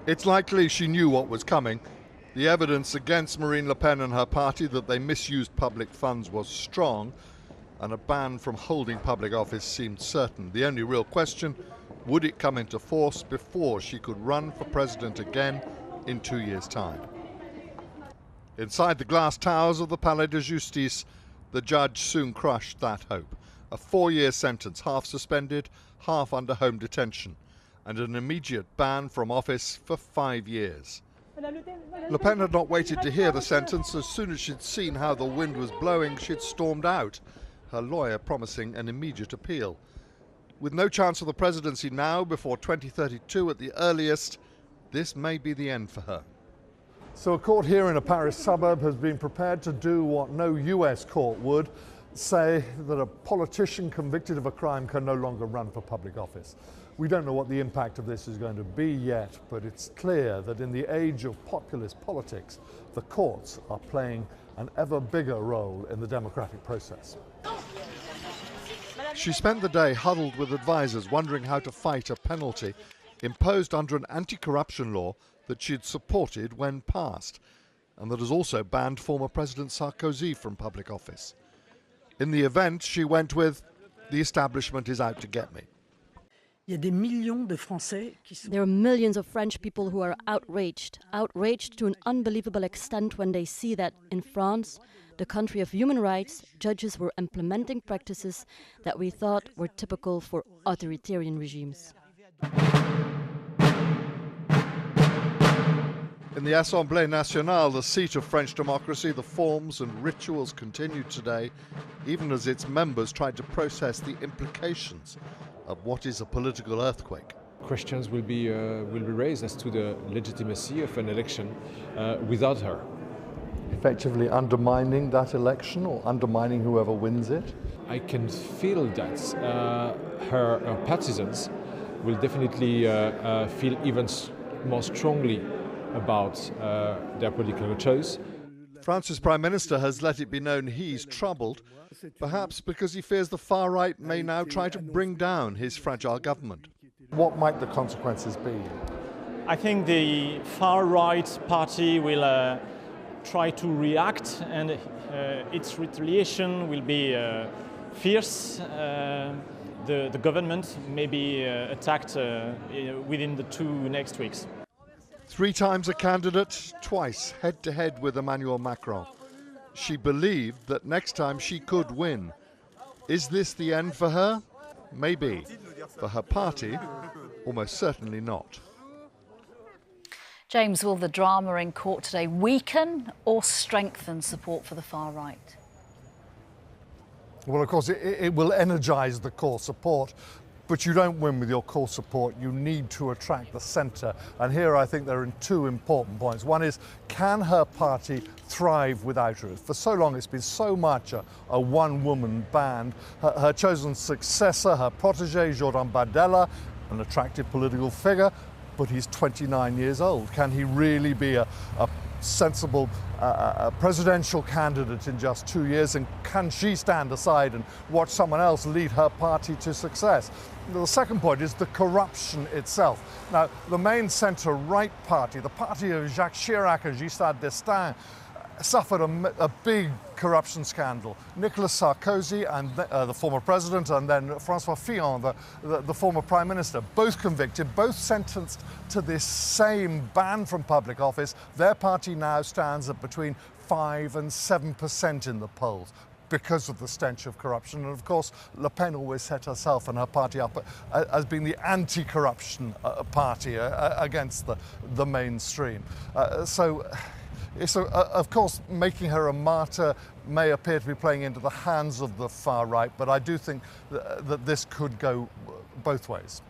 It's likely she knew what was coming. The evidence against Marine Le Pen and her party that they misused public funds was strong, and a ban from holding public office seemed certain. The only real question, would it come into force before she could run for president again in 2 years' time? Inside the glass towers of the Palais de Justice, the judge soon crushed that hope. A 4-year sentence, half suspended, half under home detention, and an immediate ban from office for 5 years. Le Pen had not waited to hear the sentence. As soon as she'd seen how the wind was blowing, she'd stormed out, her lawyer promising an immediate appeal. With no chance of the presidency now, before 2032 at the earliest, this may be the end for her. So a court here in a Paris suburb has been prepared to do what no US court would, say that a politician convicted of a crime can no longer run for public office. We don't know what the impact of this is going to be yet, but it's clear that in the age of populist politics, the courts are playing an ever bigger role in the democratic process. She spent the day huddled with advisors, wondering how to fight a penalty imposed under an anti-corruption law that she'd supported when passed, and that has also banned former President Sarkozy from public office. In the event, she went with, "The establishment is out to get me." There are millions of French people who are outraged to an unbelievable extent when they see that in France, the country of human rights, judges were implementing practices that we thought were typical for authoritarian regimes. In the Assemblée Nationale, the seat of French democracy, the forms and rituals continued today, even as its members tried to process the implications of what is a political earthquake. Questions will be raised as to the legitimacy of an election without her. Effectively undermining that election or undermining whoever wins it? I can feel that her partisans will definitely feel even more strongly about their political choice. France's Prime Minister has let it be known he's troubled, perhaps because he fears the far right may now try to bring down his fragile government. What might the consequences be? I think the far right party will try to react, and its retaliation will be fierce. The government may be attacked within the 2 next weeks. 3 times a candidate, twice head-to-head with Emmanuel Macron. She believed that next time she could win. Is this the end for her? Maybe. For her party, almost certainly not. James, will the drama in court today weaken or strengthen support for the far right? Well, of course, it will energise the core support, but you don't win with your core support. You need to attract the centre. And here I think there are 2 important points. One is, can her party thrive without her? For so long it's been so much a one-woman band. Her chosen successor, her protégé, Jordan Bardella, an attractive political figure, but he's 29 years old. Can he really be a sensible presidential candidate in just 2 years? And can she stand aside and watch someone else lead her party to success? The second point is the corruption itself. Now, the main centre-right party, the party of Jacques Chirac and Giscard d'Estaing, suffered a big corruption scandal. Nicolas Sarkozy, and the former president, and then François Fillon, the former prime minister, both convicted, both sentenced to this same ban from public office. Their party now stands at between 5 and 7% in the polls because of the stench of corruption. And of course, Le Pen always set herself and her party up as being the anti-corruption party against the mainstream. So, of course, making her a martyr may appear to be playing into the hands of the far right, but I do think that this could go both ways.